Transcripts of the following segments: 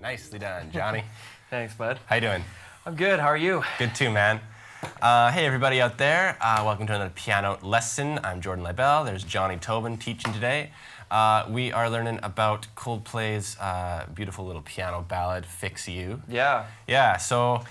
Nicely done, Johnny. Thanks, bud. How you doing? I'm good. How are you? Good too, man. Hey, everybody out there. Welcome to another Pianote lesson. I'm Jordan Libel. There's Jonny Tobin teaching today. We are learning about Coldplay's beautiful little piano ballad, Fix You. Yeah. Yeah, so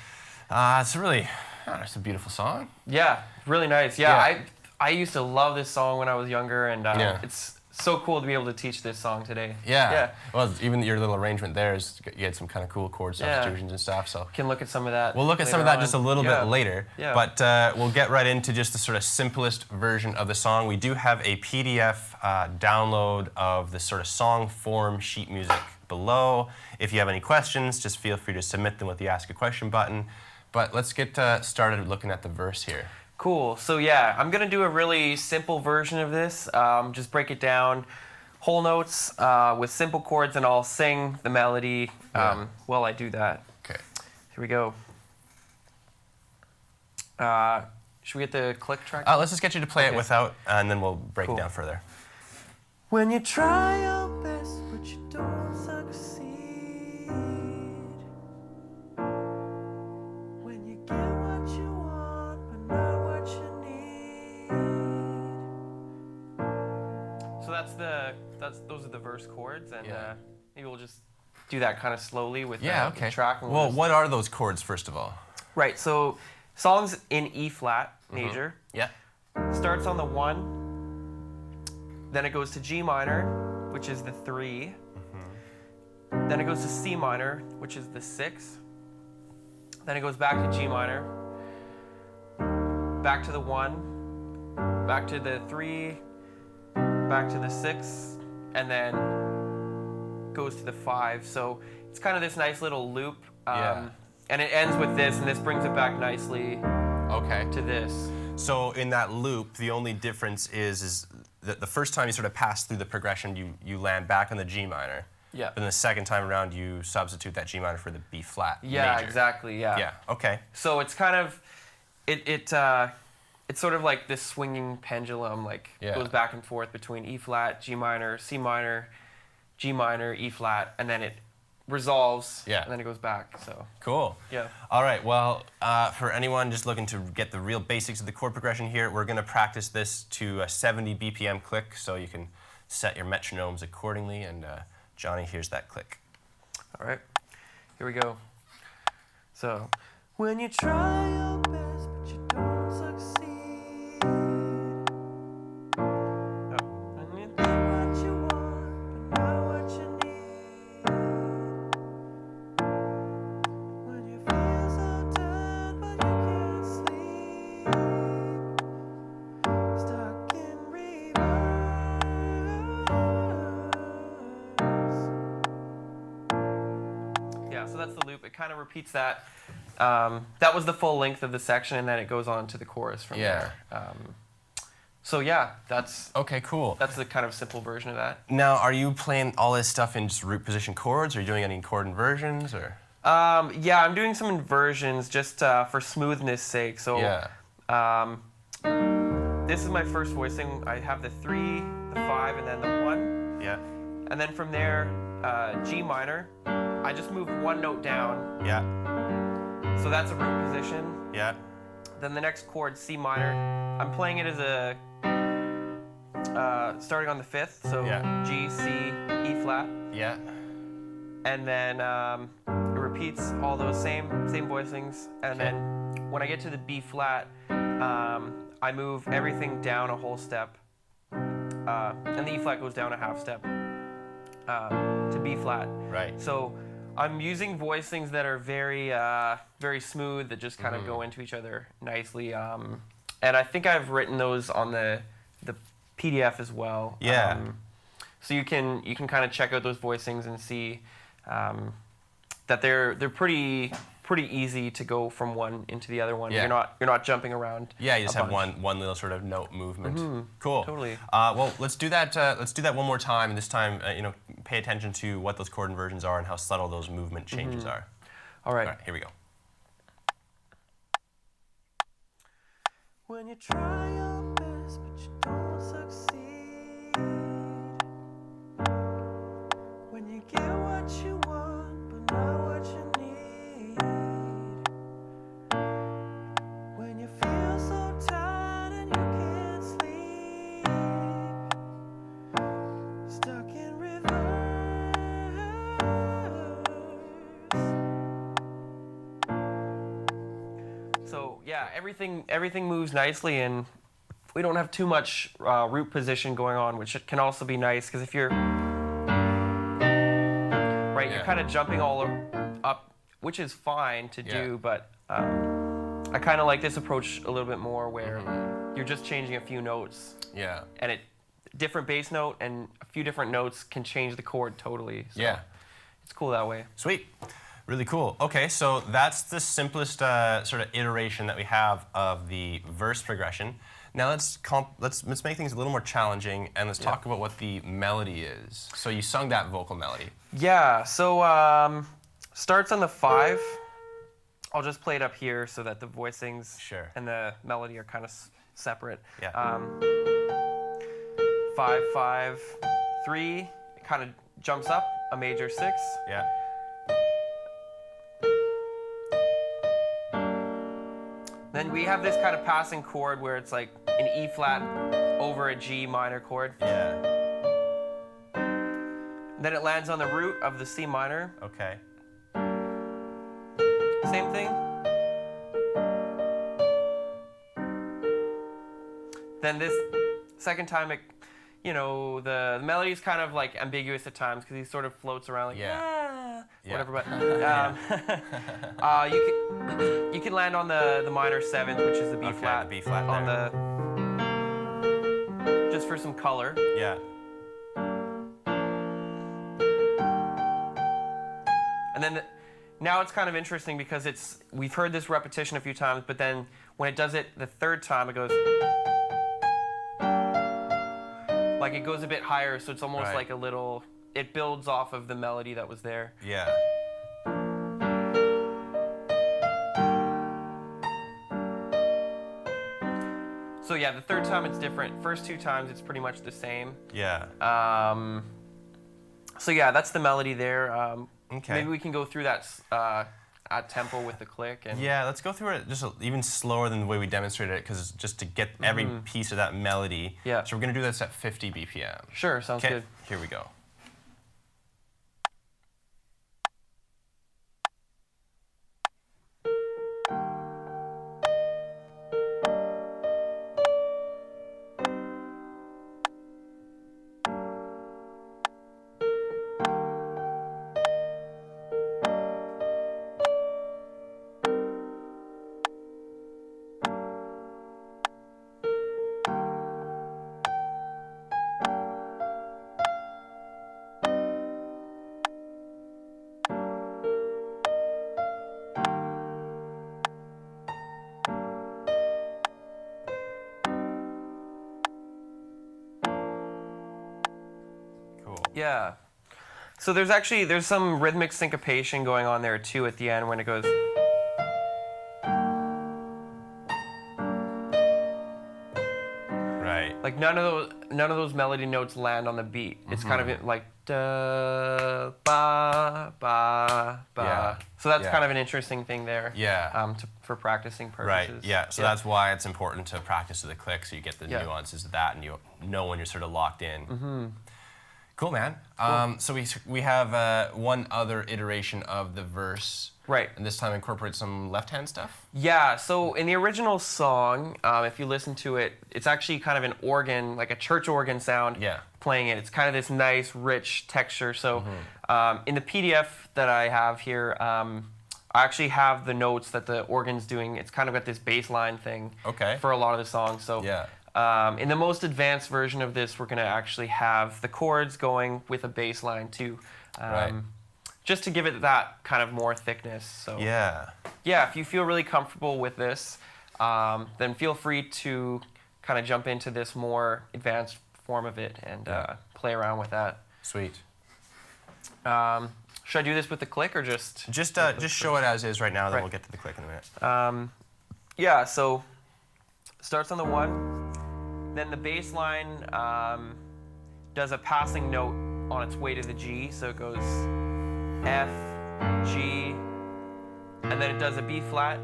it's really, it's a beautiful song. Yeah, really nice. Yeah. I used to love this song when I was younger, and it's so cool to be able to teach this song today. Yeah. Well, even your little arrangement there is you had some kind of cool chord substitutions and stuff. So can look at some of that. We'll look at some of that just a little bit later. Yeah. But we'll get right into just the sort of simplest version of the song. We do have a PDF download of the sort of song form sheet music below. If you have any questions, just feel free to submit them with the Ask a Question button. But let's get started looking at the verse here. Cool. So yeah, I'm gonna do a really simple version of this. Just break it down, whole notes with simple chords, and I'll sing the melody while I do that. Okay. Here we go. Should we get the click track? Let's just get you to play it without, and then we'll break it down further. When you try your best, but you don't succeed. When you get what you want, but not what you need. So those are the verse chords, and maybe we'll just do that kind of slowly with the track. Well, what are those chords first of all? Right. So, songs in E flat major. Yeah. Starts on the 1. Then it goes to G minor, which is the 3. Then it goes to C minor, which is the 6. Then it goes back to G minor, back to the 1, back to the 3, back to the 6, and then goes to the 5. So it's kind of this nice little loop. And it ends with this, and this brings it back nicely to this. So in that loop, the only difference is that the first time you sort of pass through the progression, you land back on the G minor. Yeah. But then the second time around, you substitute that G minor for the B flat Yeah, major. exactly, yeah. Yeah, okay. So it's kind of, it's sort of like this swinging pendulum, goes back and forth between E flat, G minor, C minor, G minor, E flat, and then it resolves, and then it goes back, so. Cool. Yeah. All right, well, for anyone just looking to get the real basics of the chord progression here, we're going to practice this to a 70 BPM click, so you can set your metronomes accordingly, and Johnny, here's that click. All right, here we go. So, when you try your best, but you don't succeed. When you get what you want, but not what you need. When you feel so tired, but you can't sleep. Stuck in reverse. Yeah, so that's the loop. It kind of repeats that. That was the full length of the section, and then it goes on to the chorus from there. So yeah, that's okay. Cool. That's the kind of simple version of that. Now, are you playing all this stuff in just root position chords? Are you doing any chord inversions, or? Yeah, I'm doing some inversions just for smoothness' sake. So this is my first voicing. I have the 3, the 5, and then the 1. Yeah. And then from there, G minor. I just move 1 note down. Yeah. So that's a root position. Yeah. Then the next chord, C minor. I'm playing it as a starting on the 5th, so G, C, E flat. Yeah. And then it repeats all those same voicings. And then when I get to the B flat, I move everything down a whole step, and the E flat goes down a half step to B flat. Right. So I'm using voicings that are very, very smooth, that just kind of go into each other nicely. And I think I've written those on the PDF as well. Yeah. So you can kind of check out those voicings and see that they're pretty easy to go from one into the other one. Yeah. You're not jumping around. Yeah, you just have one little sort of note movement. Cool. Totally. Well, let's do that. Let's do that one more time, and this time, pay attention to what those chord inversions are and how subtle those movement changes are. All right. All right. Here we go. When you try your best, but you don't succeed. When you get what you want, but not yeah, everything moves nicely, and we don't have too much root position going on, which can also be nice because if you're right, you're kind of jumping all up, which is fine to do, but I kind of like this approach a little bit more, where you're just changing a few notes. Yeah. And different bass note and a few different notes can change the chord totally. So yeah. It's cool that way. Sweet. Really cool. Okay, so that's the simplest sort of iteration that we have of the verse progression. Now let's make things a little more challenging, and let's talk about what the melody is. So you sung that vocal melody. Yeah. So starts on the 5. I'll just play it up here so that the voicings and the melody are kind of separate. Yeah. 5, 5, 3. It kind of jumps up a major 6. Yeah. Then we have this kind of passing chord where it's like an E flat over a G minor chord. Yeah. Then it lands on the root of the C minor. Okay. Same thing. Then this second time, the melody is kind of like ambiguous at times because he sort of floats around like whatever. But you can land on the minor 7th, which is the B flat. The B flat on just for some color. Yeah. And then now it's kind of interesting because we've heard this repetition a few times, but then when it does it the third time, it goes like it goes a bit higher, so it's almost like a little. It builds off of the melody that was there. Yeah. So yeah, the third time it's different. First 2 times it's pretty much the same. Yeah. So yeah, that's the melody there. Okay. Maybe we can go through that at tempo with the click. And yeah, let's go through it just even slower than the way we demonstrated it, because just to get every piece of that melody. Yeah. So we're going to do this at 50 BPM. Sure, sounds good. Here we go. Yeah. So there's some rhythmic syncopation going on there too at the end when it goes. Right. Like none of those melody notes land on the beat. It's kind of like da ba ba ba. Yeah. So that's kind of an interesting thing there. Yeah. For practicing purposes. Right. Yeah. So that's why it's important to practice with the click, so you get the nuances of that, and you know when you're sort of locked in. Cool, man. Cool. So we have one other iteration of the verse. Right. And this time incorporate some left-hand stuff? Yeah, so in the original song, if you listen to it, it's actually kind of an organ, like a church organ sound playing it. It's kind of this nice, rich texture. So in the PDF that I have here, I actually have the notes that the organ's doing. It's kind of got this bass line thing for a lot of the songs. So in the most advanced version of this, we're going to actually have the chords going with a bass line too. Just to give it that kind of more thickness. So yeah, if you feel really comfortable with this, then feel free to kind of jump into this more advanced form of it and play around with that. Sweet. Should I do this with the click or just show it as is right now, then we'll get to the click in a minute. Yeah, so starts on the 1, then the bass line does a passing note on its way to the G, so it goes F, G, and then it does a B flat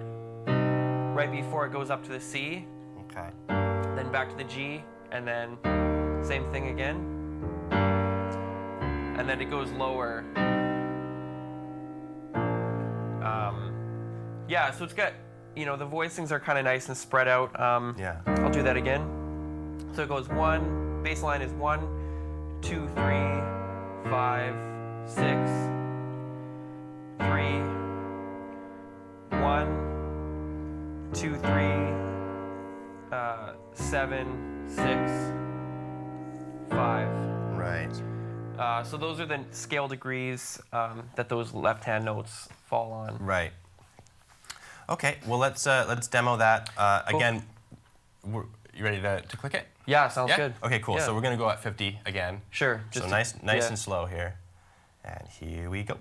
right before it goes up to the C. Okay. Then back to the G, and then same thing again. And then it goes lower. Yeah, so it's got you know, the voicings are kind of nice and spread out. Yeah. I'll do that again. So it goes 1, bass line is 1, 2, 3, 5, 6, 3, 1, 2, 3, 7, 6, 5. Right. So those are the scale degrees that those left-hand notes fall on. Right. Okay. Well, let's demo that again. You ready to click it? Yeah, sounds good. Okay, cool. Yeah. So we're gonna go at 50 again. Sure. So Just nice yeah. and slow here. And here we go.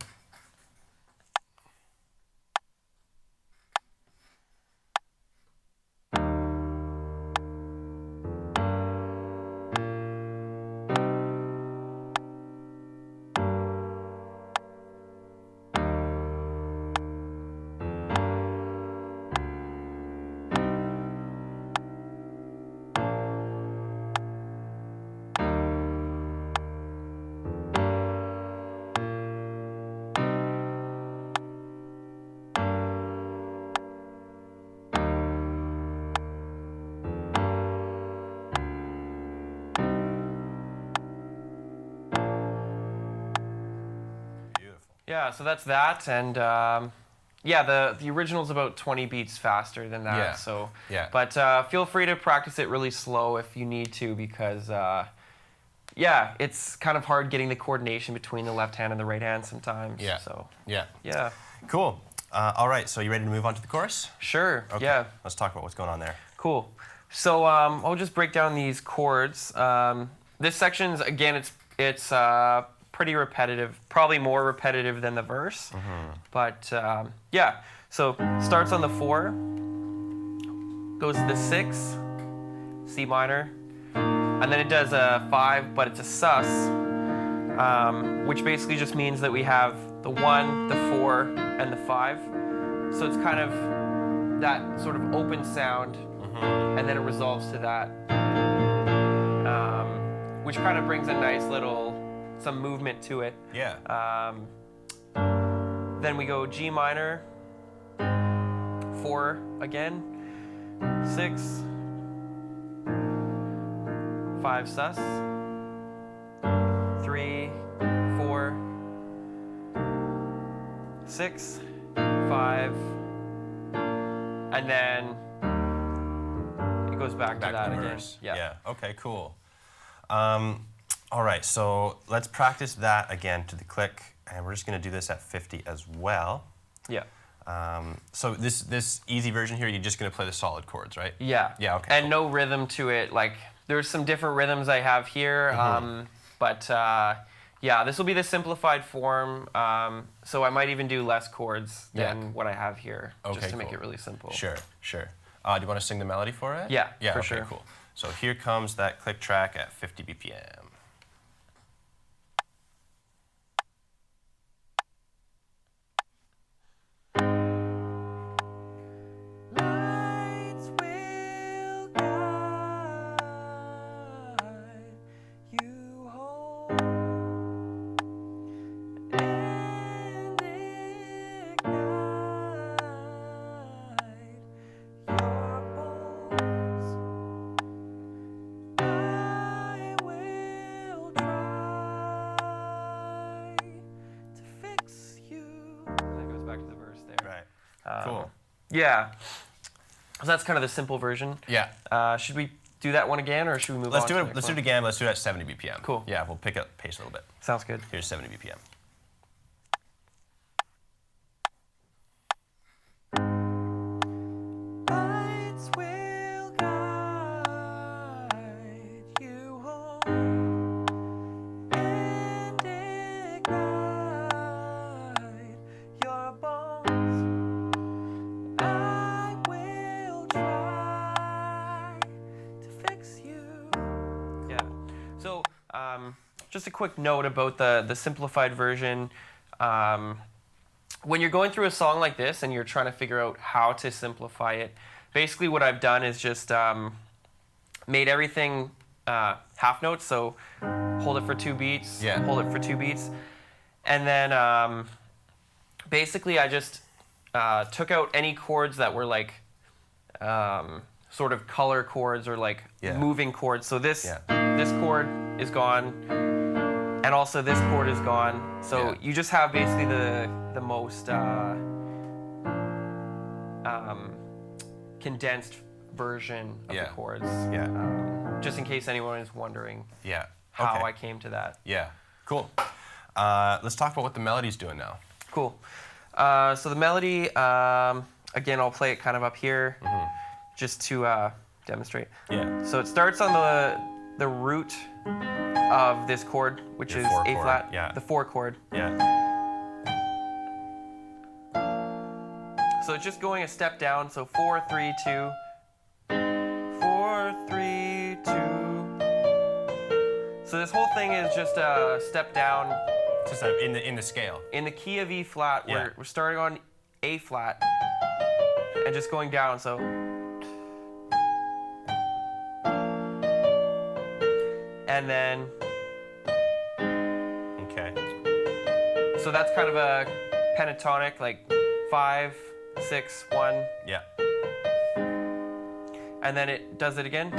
Yeah, so that's that, and yeah, the original's about 20 beats faster than that. Yeah. So, Yeah. But feel free to practice it really slow if you need to, because yeah, it's kind of hard getting the coordination between the left hand and the right hand sometimes. Yeah. So Yeah. yeah. Cool. All right. So you ready to move on to the chorus? Sure. Okay. Yeah. Let's talk about what's going on there. Cool. So I'll just break down these chords. This section's again, it's pretty repetitive, probably more repetitive than the verse. But yeah, so starts on the 4, goes to the 6, C minor, and then it does a 5, but it's a sus, which basically just means that we have the 1, the 4, and the 5. So it's kind of that sort of open sound, and then it resolves to that, which kind of brings a nice little, some movement to it. Yeah. Then we go G minor, 4 again, 6, 5 sus, 3, 4, 6, 5, and then it goes back to that to the again. verse. Yeah. Yeah. Okay. Cool. All right. So let's practice that again to the click, and we're just gonna do this at 50 as well. Yeah. So this easy version here, you're just gonna play the solid chords, right? Yeah. Yeah. Okay. And cool. no rhythm to it. Like there's some different rhythms I have here, but yeah, this will be the simplified form. So I might even do less chords than what I have here, Okay, just to make cool. it really simple. Sure. Sure. Do you want to sing the melody for it? Yeah. Yeah. For Okay. sure. Cool. So here comes that click track at 50 BPM. Lights will guide you home and ignite your bones. I will try to fix you. And that goes back to the verse there. Right. Um, Cool. Yeah. So that's kind of the simple version. Yeah. Should we do that one again, or should we move Let's on do to it. the next Let's do it one? again. Let's do it at 70 BPM. Cool. Yeah. We'll pick up pace a little bit. Sounds good. Here's 70 BPM. Lights will guide you home and ignite your bones. I will try to fix you. Yeah. So, just a quick note about the simplified version. When you're going through a song like this and you're trying to figure out how to simplify it, basically what I've done is just made everything half notes. So hold it for 2 beats, Yeah. hold it for 2 beats, and then basically I just took out any chords that were like sort of color chords or like moving chords. So this chord is gone, and also this chord is gone. So you just have basically the most condensed version of the chords. Just in case anyone is wondering how I came to that. Yeah, cool. Let's talk about what the melody's doing now. Cool. So the melody, again, I'll play it kind of up here just to demonstrate. Yeah. So it starts on the root of this chord, which is A flat, the 4 chord. Yeah. So it's just going a step down. So 4, 3, 2. 4, 3, 2. So this whole thing is just a step down. Just in the scale. In the key of E flat, we're starting on A flat and just going down. So. And then. Okay. So that's kind of a pentatonic, like 5, 6, 1. Yeah. And then it does it again.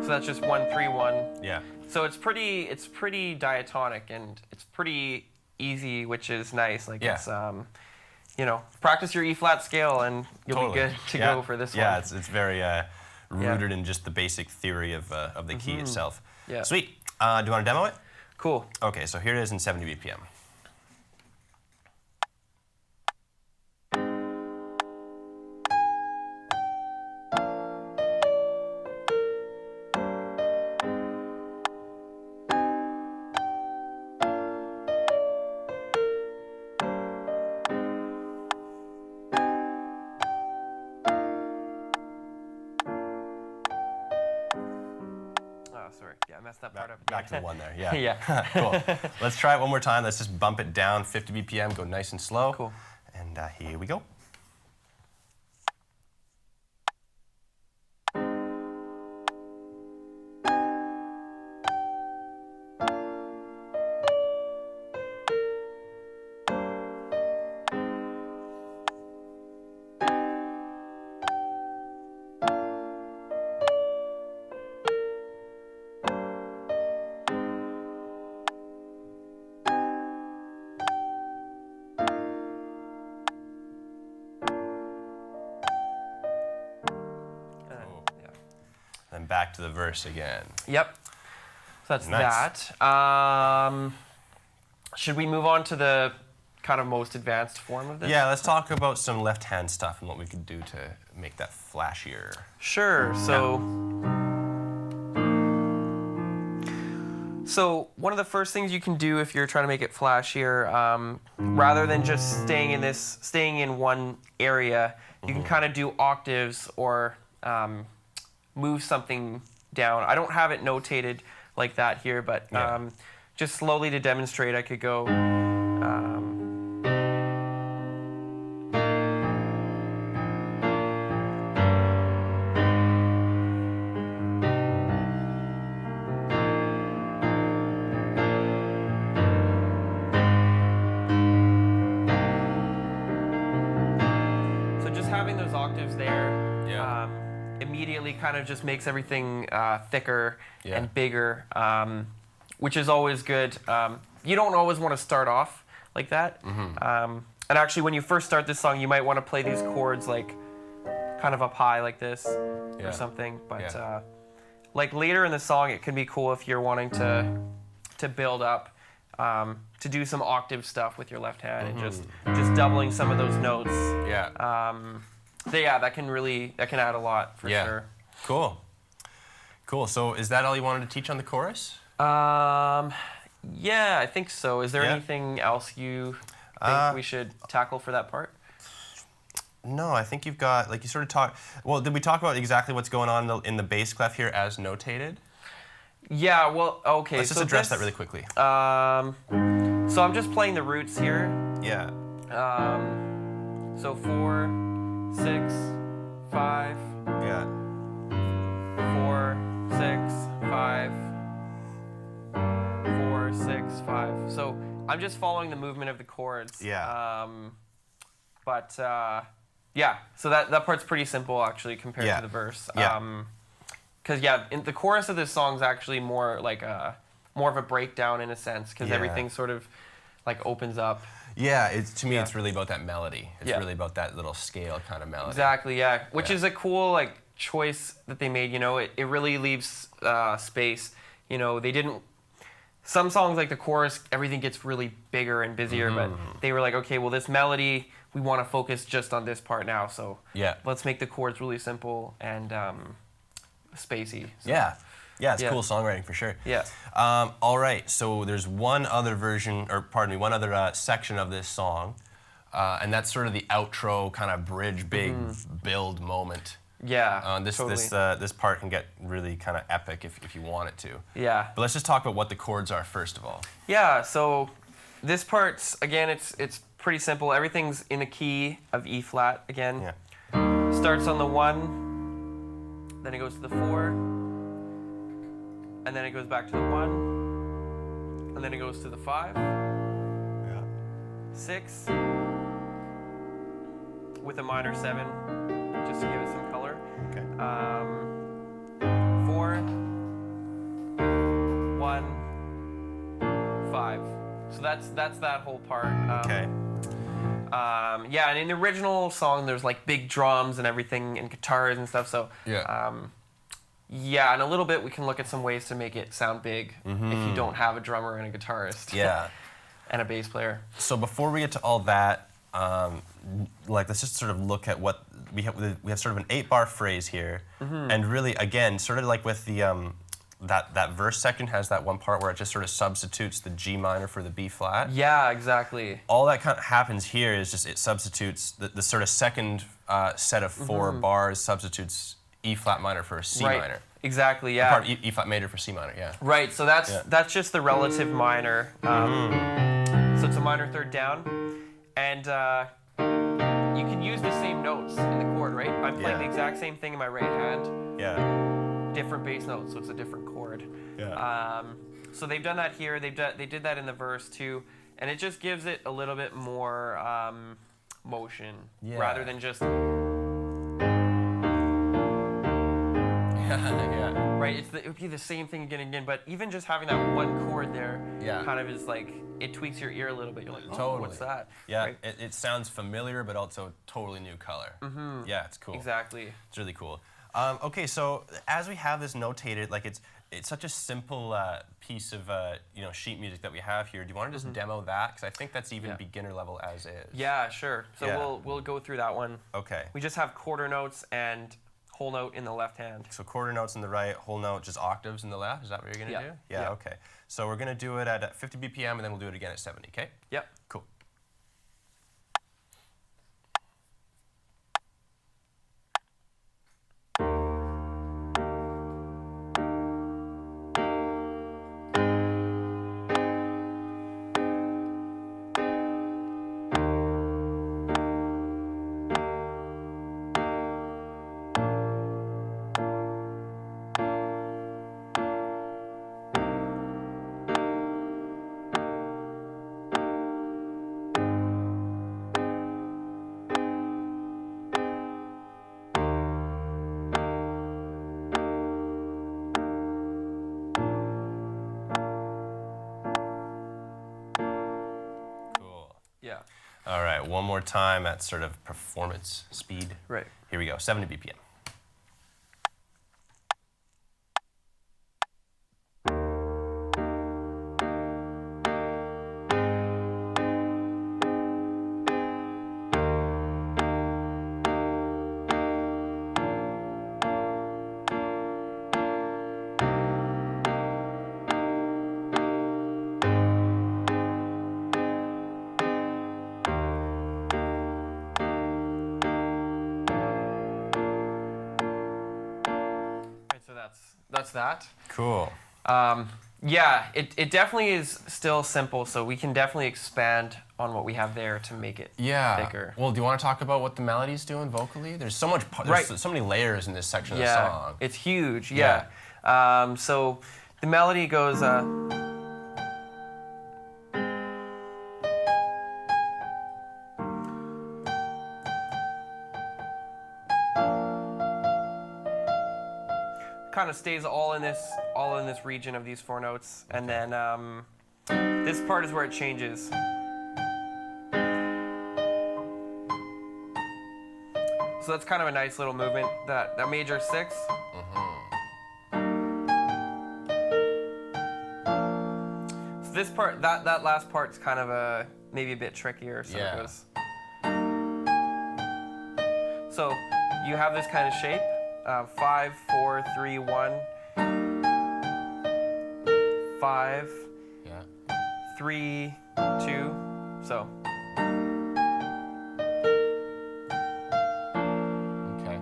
So that's just 1, 3, 1. Yeah. So it's pretty diatonic and it's pretty easy, which is nice. Like it's practice your E flat scale and you'll be good to go for this one. Yeah, it's very rooted in just the basic theory of the key itself. Yeah. Sweet. Do you want to demo it? Cool. Okay, so here it is in 70 BPM. Sorry. Yeah, I messed that part up. Back to the 1 there. Yeah. Yeah. Cool. Let's try it one more time. Let's just bump it down 50 BPM, go nice and slow. Cool. And here we go. Then back to the verse again. Yep. So that's Nice. that. Should we move on to the kind of most advanced form of this? Yeah, let's talk about some left-hand stuff and what we could do to make that flashier. Sure. So one of the first things you can do if you're trying to make it flashier, rather than just staying in one area, you can kind of do octaves or move something down. I don't have it notated like that here, but just slowly to demonstrate, I could go. So just having those octaves there. Immediately kind of just makes everything thicker and bigger, which is always good. You don't always want to start off like that. And actually, when you first start this song, you might want to play these chords like kind of up high like this or something. But like later in the song, it can be cool if you're wanting to build up, to do some octave stuff with your left hand and just doubling some of those notes. That can add a lot for sure. Cool. So is that all you wanted to teach on the chorus? Yeah, I think so. Is there anything else you think we should tackle for that part? No, I think you've got, like you sort of talked, well, did we talk about exactly what's going on in the bass clef here as notated? Yeah, well, okay. Let's just address that really quickly. So I'm just playing the roots here. Yeah. So 4, 6, 5. Yeah. So I'm just following the movement of the chords. Yeah. Yeah, so that part's pretty simple actually compared to the verse. Yeah. Because the chorus of this song's actually more like more of a breakdown in a sense, because everything sort of like opens up. Yeah, to me, it's really about that melody. It's really about that little scale kind of melody. Exactly, yeah. Which is a cool like choice that they made. You know, it really leaves space. You know, they didn't. Some songs like the chorus, everything gets really bigger and busier, but they were like, okay, well, this melody, we want to focus just on this part now, so let's make the chords really simple and spacey. So. Yeah, it's cool songwriting for sure. Yeah. All right, so there's one other one other section of this song, and that's sort of the outro kind of bridge, big build moment. Yeah, totally. This part can get really kind of epic if you want it to. Yeah. But let's just talk about what the chords are first of all. Yeah, so this part's, again, it's pretty simple. Everything's in the key of E flat again. Yeah. Starts on the 1, then it goes to the 4, and then it goes back to the 1, and then it goes to the 5, 6, with a minor 7, just to give it some color. Okay. 4, 1, 5. So that's that whole part. Okay. Yeah, and in the original song, there's like big drums and everything, and guitars and stuff. So yeah, in a little bit we can look at some ways to make it sound big if you don't have a drummer and a guitarist. Yeah. And a bass player. So before we get to all that, like let's just sort of look at what we have. We have sort of an 8-bar phrase here, and really again, sort of like with the that verse section has that one part where it just sort of substitutes the G minor for the B flat. Yeah, exactly. All that kind of happens here is just it substitutes the sort of second set of 4 bars substitutes E flat minor for a C minor. Exactly. Yeah. Part E flat major for C minor. Yeah. Right. So that's just the relative minor. So it's a minor third down, and you can use the same notes in the chord, right? I'm playing the exact same thing in my right hand. Yeah. Different bass notes, so it's a different chord. Yeah. So they've done that here. They did that in the verse too, and it just gives it a little bit more motion rather than just. Yeah. Right. It would be the same thing again and again, but even just having that one chord there, kind of is like it tweaks your ear a little bit. You're like, oh, totally. What's that? Yeah. Right? It sounds familiar, but also totally new color. Yeah, it's cool. Exactly. It's really cool. Okay, so as we have this notated, like it's such a simple piece of sheet music that we have here. Do you want to just demo that? Because I think that's even beginner level as is. Yeah, sure. So we'll go through that one. Okay. We just have quarter notes and whole note in the left hand. So quarter notes in the right, whole note just octaves in the left. Is that what you're gonna do? Yeah. Okay. So we're gonna do it at 50 BPM, and then we'll do it again at 70. Okay. Yep. Cool. Yeah. All right, one more time at sort of performance speed. Right. Here we go, 70 BPM. That's that. Cool. Yeah, it definitely is still simple, so we can definitely expand on what we have there to make it bigger. Well, do you want to talk about what the melody's doing vocally? There's so much, there's so many layers in this section of the song. It's huge. So the melody goes. kind of stays all in this region of these 4 notes, and then this part is where it changes. So that's kind of a nice little movement. That major 6. So this part, that last part's kind of maybe a bit trickier. So it goes. So you have this kind of shape. 5, 4, 3, 1. 5. 3, 2. So. Okay.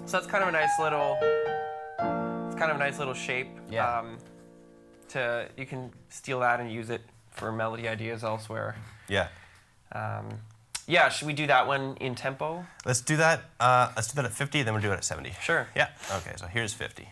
So that's kind of a nice little. It's kind of a nice little shape. Yeah. You can steal that and use it for melody ideas elsewhere. Yeah. Yeah. Should we do that one in tempo? Let's do that. Let's do that at 50, then we'll do it at 70. Sure. Yeah. Okay. So here's 50.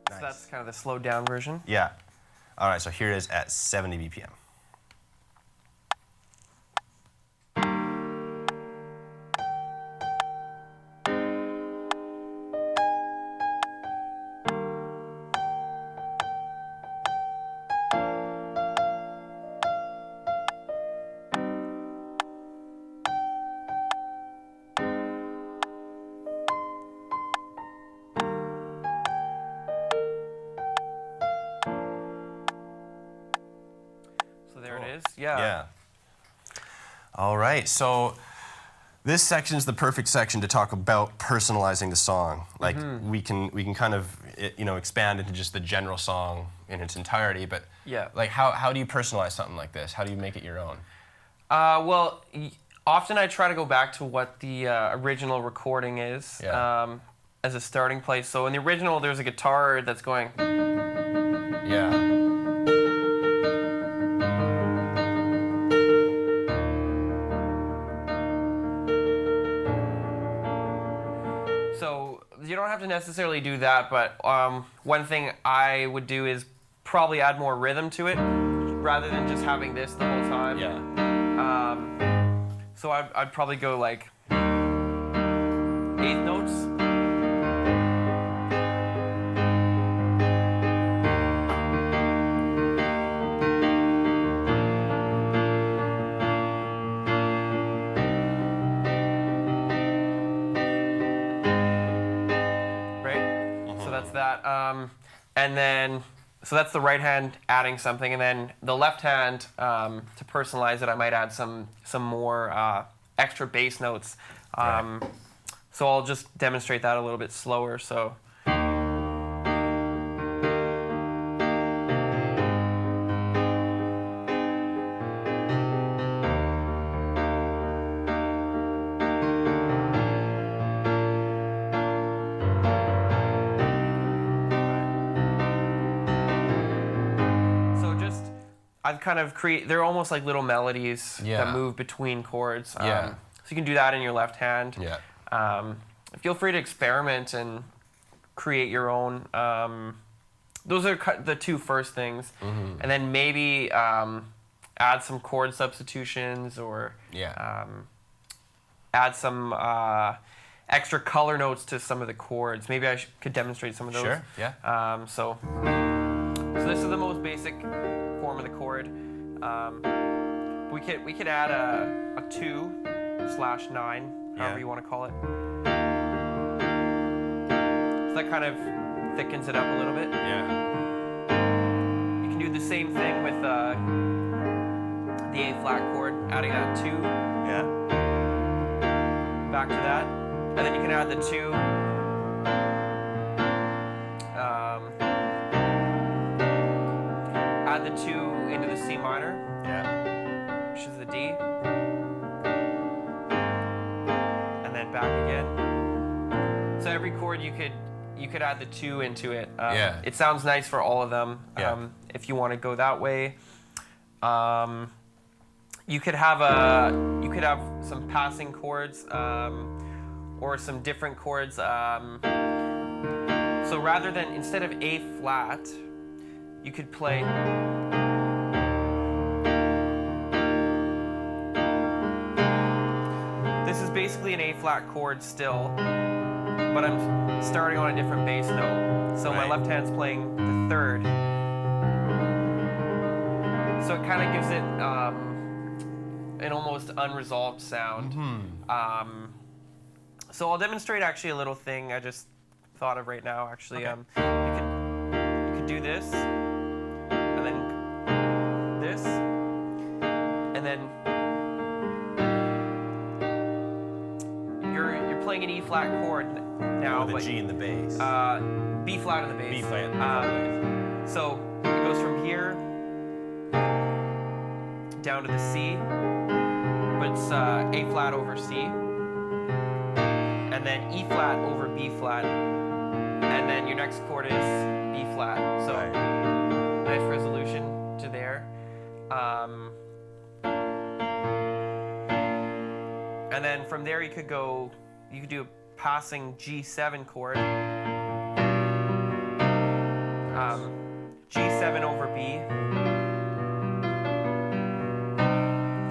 So that's kind of the slowed down version. Yeah. All right, so here it is at 70 BPM. So there it is. Yeah. Yeah. All right, so this section is the perfect section to talk about personalizing the song. Like we can kind of expand into just the general song in its entirety, but like how do you personalize something like this? How do you make it your own? Well, often I try to go back to what the original recording is as a starting place. So in the original, there's a guitar that's going. Yeah. So you don't have to necessarily do that, but one thing I would do is probably add more rhythm to it rather than just having this the whole time. Yeah. So I'd probably go like 8th notes. So that's that. And then, so that's the right hand adding something, and then the left hand, to personalize it, I might add some more extra bass notes. So I'll just demonstrate that a little bit slower. So. I've kind of they're almost like little melodies that move between chords. So you can do that in your left hand. Feel free to experiment and create your own. Those are the 2 first things. And then maybe add some chord substitutions or add some extra color notes to some of the chords. Maybe I could demonstrate some of those. Sure, yeah. So this is the most basic form of the chord. We could add a 2/9, however you want to call it. So that kind of thickens it up a little bit. Yeah. You can do the same thing with the A flat chord, adding that 2. Yeah. Back to that, and then you can add the 2. Add the 2 into the C minor, Yeah. which is the D, and then back again. So every chord you could add the 2 into it. Yeah. It sounds nice for all of them. Yeah. If you want to go that way, you could have some passing chords or some different chords. So rather than instead of A flat, you could play. This is basically an A flat chord still, but I'm starting on a different bass note. So my Right. left hand's playing the 3rd. So it kind of gives it an almost unresolved sound. So I'll demonstrate actually a little thing I just thought of right now. Actually, Okay. You could do this, and then this, and then you're playing an E flat chord now, With a but G in the bass. B flat in the bass. B flat in the bass. So it goes from here down to the C, but it's A flat over C, and then E flat over B flat, and then your next chord is B flat. So nice resolution to there. And then from there you could do a passing G7 chord. G7 over B.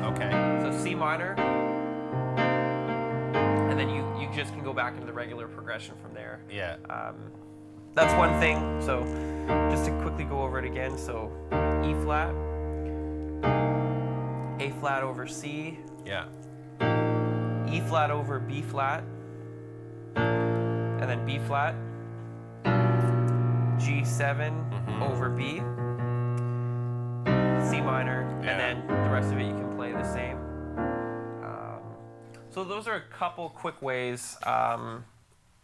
Okay. So C minor. And then you just can go back into the regular progression from there. Yeah. That's one thing. So just to quickly go over it again. So E flat, A flat over C, Yeah. E flat over B flat, and then B flat, G7 over B, C minor, Yeah. and then the rest of it you can play the same. So those are a couple quick ways,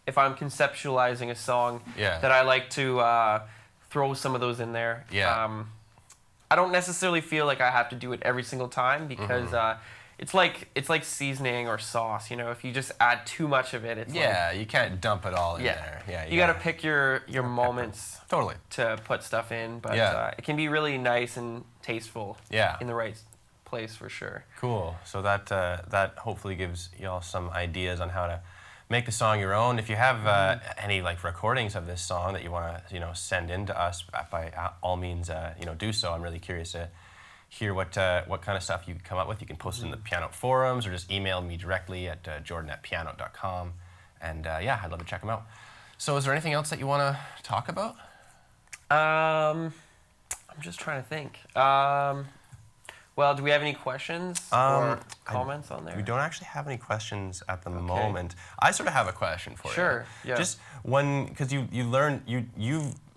if I'm conceptualizing a song, Yeah. that I like to throw some of those in there. Yeah. I don't necessarily feel like I have to do it every single time because it's like seasoning or sauce. You know, if you just add too much of it, it's Yeah, you can't dump it all in yeah. there. Yeah, You got to pick your moments Totally. to put stuff in, but Yeah. it can be really nice and tasteful. Yeah. In the right place for sure. Cool. So that hopefully gives y'all some ideas on how to make the song your own. If you have any like recordings of this song that you want to send in to us, by all means do so. I'm really curious to hear what kind of stuff you come up with. You can post it in the Pianote forums or just email me directly at jordan@pianote.com. And I'd love to check them out. So is there anything else that you want to talk about? I'm just trying to think. Well, do we have any questions or comments on there? We don't actually have any questions at the moment. I sort of have a question for you. Sure. Yeah. Just one, because you've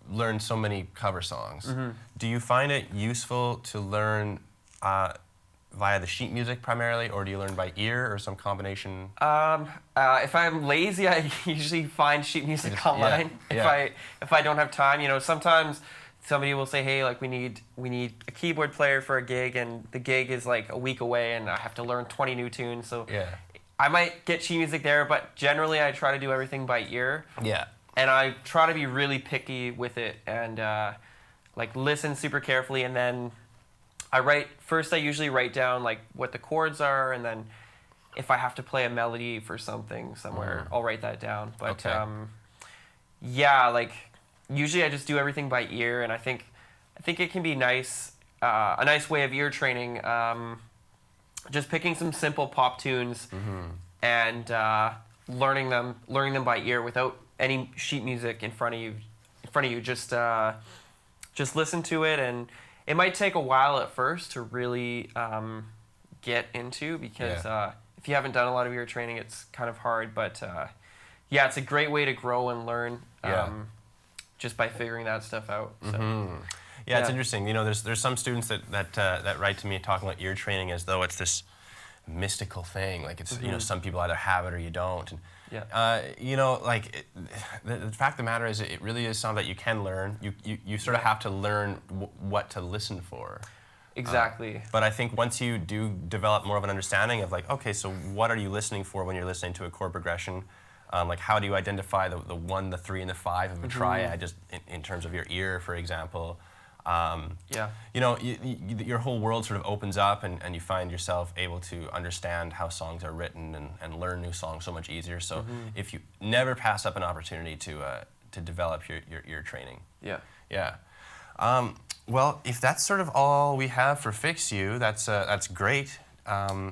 learned so many cover songs. Do you find it useful to learn via the sheet music primarily, or do you learn by ear or some combination? If I'm lazy, I usually find sheet music online. If I don't have time, sometimes somebody will say, hey, like we need a keyboard player for a gig, and the gig is like a week away, and I have to learn 20 new tunes. So I might get sheet music there, but generally I try to do everything by ear. Yeah. And I try to be really picky with it and listen super carefully, and then I usually write down like what the chords are, and then if I have to play a melody for something somewhere, I'll write that down. But usually I just do everything by ear, and I think it can be nice, a nice way of ear training. Just picking some simple pop tunes and learning them by ear without any sheet music in front of you. Just listen to it, and it might take a while at first to really get into, because if you haven't done a lot of ear training, it's kind of hard. But it's a great way to grow and learn. Just by figuring that stuff out. So. It's interesting. There's some students that write to me talking about ear training as though it's this mystical thing. Like it's some people either have it or you don't. And, the fact of the matter is, it really is something that you can learn. You sort of have to learn what to listen for. Exactly. But I think once you do develop more of an understanding of like, okay, so what are you listening for when you're listening to a chord progression? Like how do you identify the 1, the 3, and the 5 of a triad, just in terms of your ear, for example? Your whole world sort of opens up, and you find yourself able to understand how songs are written and learn new songs so much easier. So if you never pass up an opportunity to develop your training. Yeah. Well, if that's sort of all we have for Fix You, that's great. Do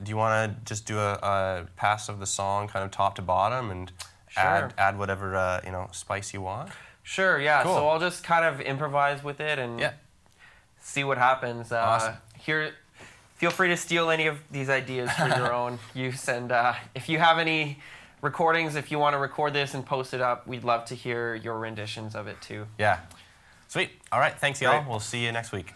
you want to just do a pass of the song, kind of top to bottom, and add whatever spice you want? Sure. Yeah. Cool. So I'll just kind of improvise with it and see what happens. Awesome. Here, feel free to steal any of these ideas for your own use, and if you have any recordings, if you want to record this and post it up, we'd love to hear your renditions of it too. Yeah. Sweet. All right. Thanks, y'all. We'll see you next week.